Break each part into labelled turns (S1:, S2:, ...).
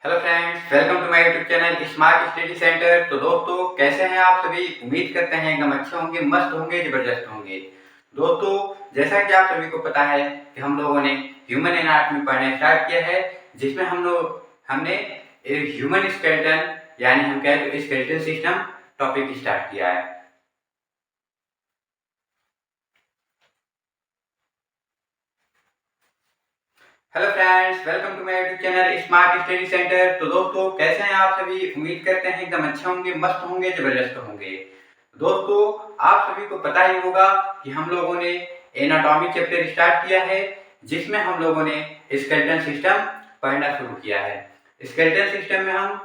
S1: Hello friends, welcome to my YouTube channel smart study centre. तो दोस्तों, कैसे हैं आप सभी? उम्मीद करते हैं एकदम अच्छे होंगे, मस्त होंगे, जबरदस्त होंगे। दोस्तों, जैसा कि आप सभी को पता है कि हम लोगों ने ह्यूमन एनाटॉमी पढ़ना स्टार्ट किया है, जिसमें हमने ह्यूमन स्केलेटन यानी हम कहें तो स्केलेटन सिस्टम टॉपिक स्टार्ट किया है। Hello friends, welcome to my YouTube channel smart study centre. तो दोस्तों, कैसे हैं आप सभी? उम्मीद करते हैं एकदम अच्छे होंगे, मस्त होंगे, जबरदस्त होंगे। दोस्तों, आप सभी को पता ही होगा कि हम लोगों ने एनाटॉमी चैप्टर स्टार्ट किया है, जिसमें हम लोगों ने स्केलेटन सिस्टम पढ़ना शुरू किया है। स्केलेटन सिस्टम में हम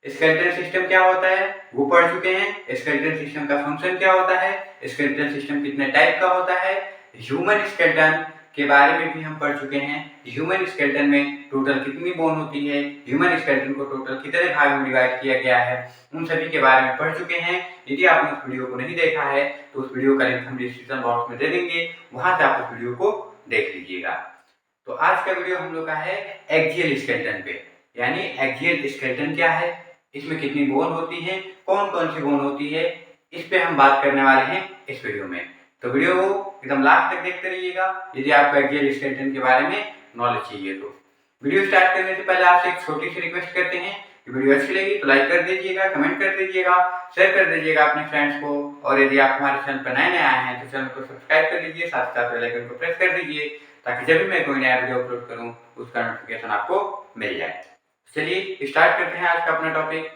S1: स्केलेटन सिस्टम क्या होता है वो पढ़ चुके हैं। स्केलेटन सिस्टम का फंक्शन क्या होता है, स्केलेटन सिस्टम कितने टाइप का होता है, ह्यूमन स्केलेटन के बारे में भी हम पढ़ चुके हैं। ह्यूमन स्केलेटन में टोटल कितनी बोन होती है, ह्यूमन स्केलेटन को टोटल कितने भाग में डिवाइड किया गया है, उन सभी के बारे में पढ़ चुके हैं। यदि आपने उस वीडियो को नहीं देखा है तो उस वीडियो का लिंक हम डिस्क्रिप्शन बॉक्स में दे देंगे, वहां से आप उस वीडियो को देख लीजिएगा। तो आज का वीडियो हम लोग का है एक्सियल स्केलेटन पे, यानी एक्सियल स्केलेटन क्या है, इसमें कितनी बोन होती है, कौन कौन सी बोन होती है, इस पे हम बात करने वाले हैं इस वीडियो में। तो वीडियो को एकदम लास्ट तक देखते रहिएगा यदि आपको एक्सियल स्केलेटन के बारे में नॉलेज चाहिए तो। वीडियो स्टार्ट करने से पहले आपसे एक छोटी सी रिक्वेस्ट करते हैं कि वीडियो अच्छी लगी तो लाइक कर दीजिएगा, कमेंट कर दीजिएगा, शेयर कर दीजिएगा अपने फ्रेंड्स को, और यदि आप हमारे चैनल पर नए आए हैं तो चैनल को सब्सक्राइब कर लीजिए, साथ साथ बेल आइकन को प्रेस कर दीजिए, ताकि जब भी मैं कोई नया वीडियो अपलोड करूं उसका नोटिफिकेशन आपको मिल जाए। चलिए स्टार्ट करते हैं आज का अपना टॉपिक,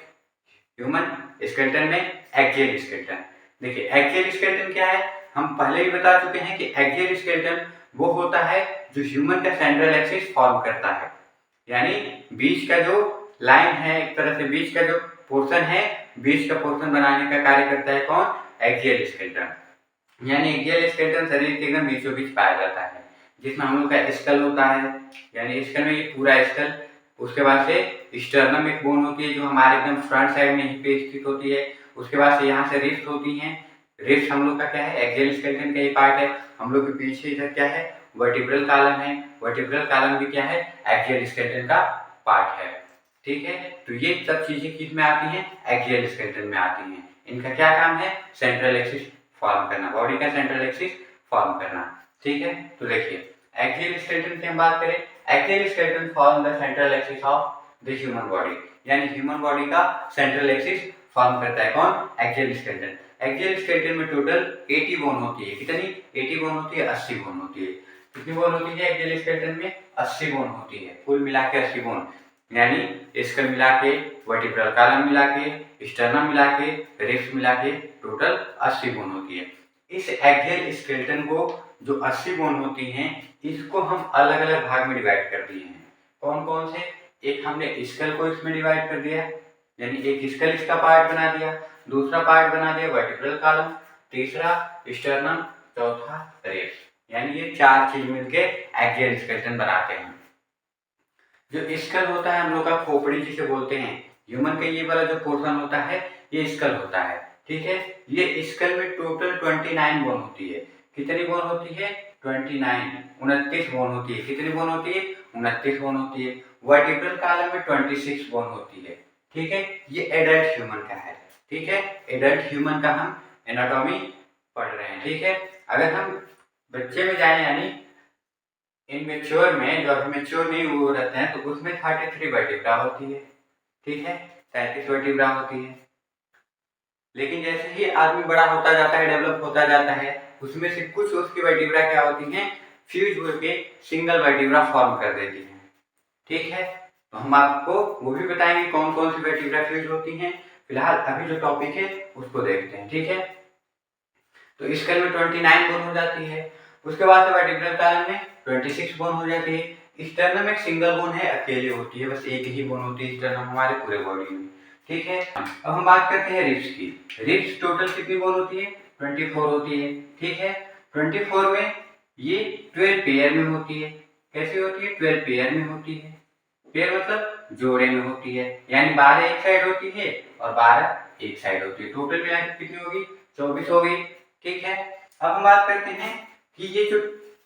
S1: ह्यूमन स्केलेटन में एक्सियल स्केलेटन। देखिए, एक्सियल स्केलेटन क्या है, हम पहले भी बता चुके हैं कि एक्सियल स्केलेटन वो होता है जो ह्यूमन का सेंट्रल एक्सिस फॉर्म करता है, यानी बीच का जो लाइन है, एक तरह से बीच का जो पोर्शन है, बीच का पोर्शन बनाने का कार्य करता है कौन? Axial skeleton. यानी एक्सियल स्केलेटन शरीर के एकदम बीचों बीच पाया जाता है, जिसमें हम लोग का स्कल होता है, यानी स्कल में ये पूरा स्कल, उसके बाद से स्टर्नम एक बोन होती है जो हमारे एकदम फ्रंट साइड में यहीं पे स्थित होती है, उसके बाद से यहाँ से रिब्स होती हैं। रिब्स हम लोग का क्या है, एक्सियल स्केलेटन का ही पार्ट है। हम लोग के पीछे इधर क्या है, वर्टिब्रल कॉलम है, वर्टिब्रल कॉलम भी क्या है, एक्सियल स्केलेटन का पार्ट है। ठीक है, तो ये सब चीजें किस में आती हैं, एक्सियल स्केलेटन में आती हैं। इनका क्या काम है, सेंट्रल एक्सिस फॉर्म करना, बॉडी का सेंट्रल एक्सिस फॉर्म करना। ठीक है, तो देखिए एक्सियल स्केलेटन की हम बात करें, axial skeleton form the central axis of the human body, यानी ह्यूमन बॉडी का सेंट्रल एक्सिस फॉर्म करता है कौन? Axial skeleton. एक्सियल स्केलेटन में टोटल 80 बोन होती है। कितनी? 80 बोन होती है, 80 बोन होती है। कितनी बोन होती है एक्सियल स्केलेटन में? 80 बोन होती है, कुल मिला के 80 बोन, यानी स्कल मिला के, वर्टिब्रल कॉलम मिला के, स्टर्नम मिला के, रिब्स मिला के टोटल 80 बोन होती है। इस एक्सियल स्केलेटन को जो 80 बोन होती हैं, इसको हम अलग अलग भाग में डिवाइड कर दिए हैं। कौन कौन से? एक हमने स्कल को इसमें डिवाइड कर दिया, यानी एक स्कल इसका पार्ट बना दिया, दूसरा पार्ट बना दिया वर्टिब्रल कॉलम, तीसरा स्टर्नम, चौथा रिब्स, यानी ये चार चीज मिलके एक्सियल स्केलेटन बनाते हैं। जो स्कल होता है हम लोग का खोपड़ी जिसे बोलते हैं, ह्यूमन का ये वाला जो पोर्शन होता है ये स्कल होता है। ठीक है, ये स्कल में टोटल 29 बोन होती है। कितनी बोन होती है? 29, 29 बोन होती है। कितनी बोन होती है? 29 बोन होती है। वर्टिब्रल कॉलम में 26 बोन होती है। ठीक है, ये एडल्ट ह्यूमन का है। ठीक है, एडल्ट ह्यूमन का हम एनाटॉमी पढ़ रहे हैं। ठीक है, अगर हम बच्चे में जाए, यानी इनमेच्योर में, जो अभी मेच्योर नहीं वो रहते हैं, तो उसमें 33 वर्टिब्रा होती है। ठीक है, 33 वर्टिब्रा होती है। लेकिन जैसे ही आदमी बड़ा होता जाता है, डेवलप होता जाता है, उसमें से कुछ उसकी वर्टिब्रा क्या होती हैं, फ्यूज होकर सिंगल वर्टिब्रा फॉर्म कर देती हैं। ठीक है, तो हम आपको वो भी बताएंगे कौन कौन सी वर्टिब्रा फ्यूज होती हैं। फिलहाल अभी जो टॉपिक है उसको देखते हैं। ठीक है, तो स्कल में 29 बोन हो जाती है, उसके बाद से वर्टिब्रल कॉलम में 26 बोन हो जाती है। स्टर्नम एक सिंगल बोन है, अकेले होती है, बस एक ही बोन होती है स्टर्नम हमारे पूरे बॉडी में। ठीक है, अब हम बात करते हैं रिब्स की। रिब्स टोटल कितनी बोन होती है? 24 होती है। ठीक है, 24 में ये 12 पेयर में होती है। कैसे होती है? 12 पेयर में होती है। पेयर मतलब जोड़े में होती है, यानी 12 एक साइड होती है और 12 एक साइड होती है। टोटल मिला के कितनी होगी? 24 होगी। ठीक है, अब हम बात करते हैं कि ये जो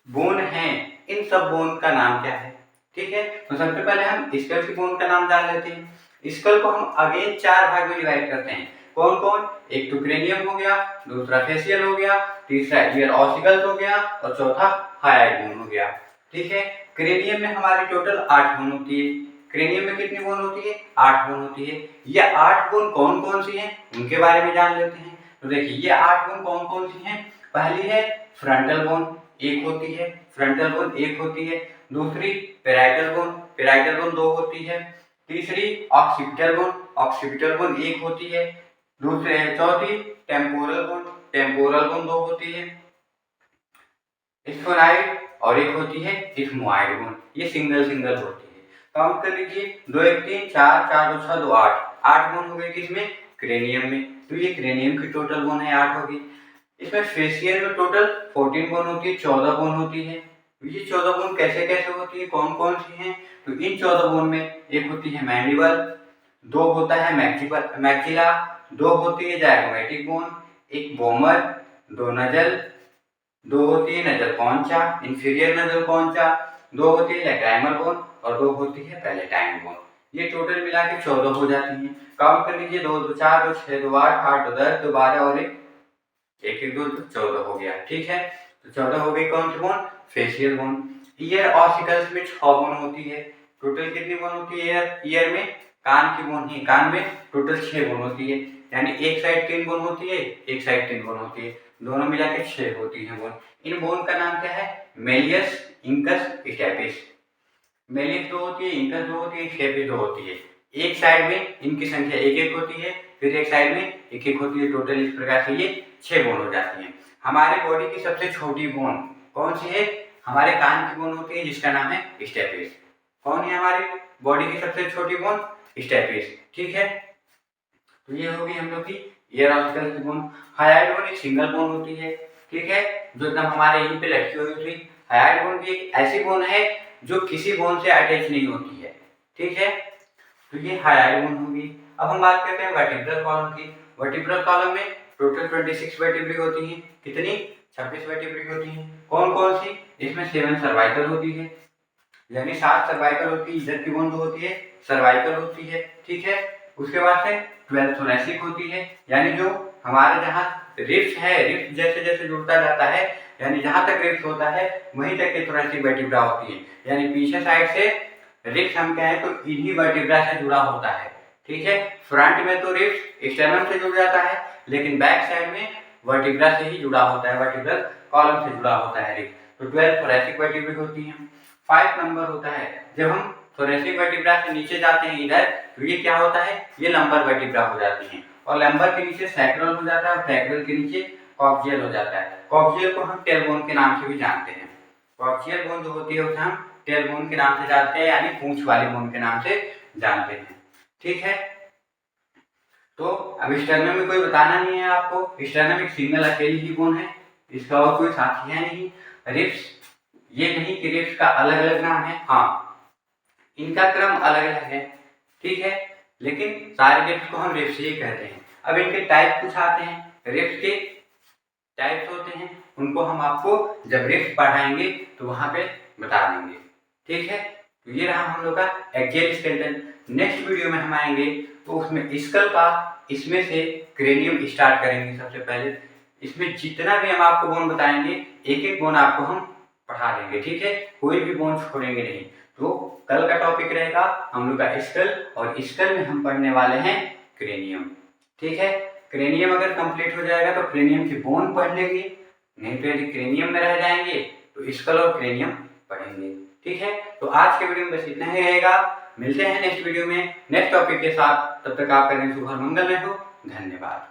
S1: बोन है, इन सब बोन का नाम क्या है। ठीक है। तो सबसे पहले हम स्कल की बोन का नाम जान लेते हैं। स्कल को हम अगेन 4 भाग में डिवाइड करते हैं। कौन कौन? एक तो क्रेनियम हो गया, दूसरा फेशियल हो गया, तीसरा ईयर ऑसिकल्स हो गया और चौथा हाइड बोन हो गया। ठीक है। क्रेनियम में हमारी टोटल 8 बोन होती है। क्रेनियम में कितनी बोन होती है? 8 बोन होती है। ये 8 बोन कौन कौन सी हैं उनके बारे में जान लेते हैं। तो देखिए ये 8 बोन कौन कौन सी हैं। पहली है फ्रंटल बोन, एक होती है। फ्रंटल बोन एक होती है। दूसरी पेराइटल बोन 2 होती है। तीसरी ऑक्सीपिटल बोन 1 होती है। चौथी टेम्पोरल बोन 2 होती है। स्फेनॉइड और एक होती है इथमोइड बोन, ये सिंगल होती है। काउंट कर लीजिए, 2 1 3 4 4 2 6 2 8 बोन हो गई किसमें? क्रेनियम में। तो ये क्रेनियम की टोटल बोन है 8 होगी। इसमें फेशियल में टोटल 14 बोन होती है, 14 बोन होती है। ये 14 बोन कैसे कैसे होती है, कौन कौन सी हैं? तो इन 14 बोन में एक होती है मैंडिबल, 2 होता है मैक्सिला, 2 होती है जायगोमेटिक बोन, एक बोमर, 2 नजल, 2 होती है नजल कॉन्चा, इंफीरियर नजल कॉन्चा, 2 होती है लैक्राइमल बोन और 2 होती है पैलेटाइन बोन। ये टोटल मिला के 14 हो जाती हैं। काउंट कर लीजिए, 2 2 4 2 6 2 8 8 2 10 2 12 और 1 1 2 14 हो गया। ठीक है। तो 14 हो गई कौन सी bone? Facial bone. Ear ossicles में 6 बोन होती है। टोटल कितनी बोन होती है ईयर में? कान की बोन ही, कान में टोटल 6 बोन होती है। यानी एक साइड 3 बोन होती है, एक साइड 3 बोन होती है, दोनों मिला के 6 होती है बोन। इन बोन का नाम क्या है? Méliès, incus, stapes. मेलियस 2 होती है, इंकस 2 होती है, स्टेपिस 2 होती है। एक साइड में इनकी संख्या 1 1 होती है, फिर एक साइड में 1 1 होती है। टोटल इस प्रकार से ये 6 बोन हो जाती है। हमारे बॉडी की सबसे छोटी बोन कौन सी है? हमारे कान की बोन होती है जिसका नाम है स्टेपिस। कौन है हमारी बॉडी की सबसे छोटी बोन? स्टेपिस। ठीक है। तो ये होगी हम लोग की ईयर ऑसिकल की बोन। हाइड बोन एक सिंगल बोन होती है। ठीक है। जो एकदम हमारे यहीं पे लटकी हुई थी। हाइड बोन भी एक ऐसी बोन है जो किसी बोन से अटैच नहीं होती है। ठीक है। तो ये हाइड बोन होगी। अब हम बात करते हैं वर्टिब्रल कॉलम की। वर्टिब्रल कॉलम में टोटल 26 वर्टिब्री होती हैं। कितनी? 26 वर्टिब्री होती हैं। कौन कौन सी? इसमें 7 सर्वाइकल होती है, यानी 7 सर्वाइकल होती है। इधर की बोन जो होती है सर्वाइकल होती है। ठीक है। उसके बाद से 12 थोरैसिक होती है, यानी जो हमारे जहाँ रिब्स है, रिब्स जैसे जैसे जुड़ता जाता है, यानी जहाँ तक रिब्स होता है वहीं तक के थोरैसिक वर्टिब्रा होती है। यानी पीछे साइड से रिब्स हम कहें तो इन्हीं वर्टिब्रा से जुड़ा होता है। ठीक है। फ्रंट में तो रिब्स स्टर्नम से जुड़ जाता है, लेकिन बैक साइड में वर्टिब्रा से ही जुड़ा होता है, वर्टिब्रल कॉलम से जुड़ा होता है रिब्स। तो 12 थोरैसिक वर्टिब्रा होती हैं। 5 नंबर होता है जब हम थोरैसिक वर्टिब्रा से नीचे जाते हैं इधर, तो ये क्या होता है? ये लंबर वर्टिब्रा हो जाती हैं। और लंबर के नीचे सैक्रल हो जाता है और सैक्रल के नीचे कॉक्सियल हो जाता है। कॉक्सियल को हम टेलबोन के नाम से भी जानते हैं। कॉक्सियल बोन जो होती है उसे हम टेलबोन के नाम से जानते हैं, यानी पूंछ वाली बोन के नाम से जानते हैं। ठीक है। तो अब स्टर्नम में कोई बताना नहीं है आपको। स्टर्नम एक सिंगल अकेली ही बोन है, इसका और कोई साथी है नहीं। रिब्स, ये नहीं कि रिब्स का अलग अलग नाम है, हाँ इनका क्रम अलग अलग है। ठीक है। लेकिन सारे रिब्स को हम रिब्स ही कहते हैं। अब इनके टाइप कुछ आते हैं। रिब्स के टाइप्स होते हैं, उनको हम आपको जब रिब्स पढ़ाएंगे तो वहां पे बता देंगे। ठीक है। तो ये रहा हम लोग का एक्सियल स्केलेटन। नेक्स्ट वीडियो में हम आएंगे तो उसमें स्कल का, इसमें से क्रेनियम स्टार्ट करेंगे सबसे पहले। इसमें जितना भी हम आपको बोन बताएंगे एक एक बोन आपको हम पढ़ा देंगे। ठीक है। कोई भी बोन छोड़ेंगे नहीं। तो कल का टॉपिक रहेगा हम लोग का स्कल, और स्कल में हम पढ़ने वाले हैं क्रेनियम। ठीक है। क्रेनियम अगर कंप्लीट हो जाएगा तो क्रेनियम की बोन पढ़ लेंगे, नहीं तो यदि क्रेनियम में रह जाएंगे तो स्कल और क्रेनियम पढ़ेंगे। ठीक है। तो आज के वीडियो में बस इतना ही रहेगा। मिलते हैं नेक्स्ट वीडियो में नेक्स्ट टॉपिक के साथ। तब तक आपका दिन शुभ और मंगलमय हो। धन्यवाद।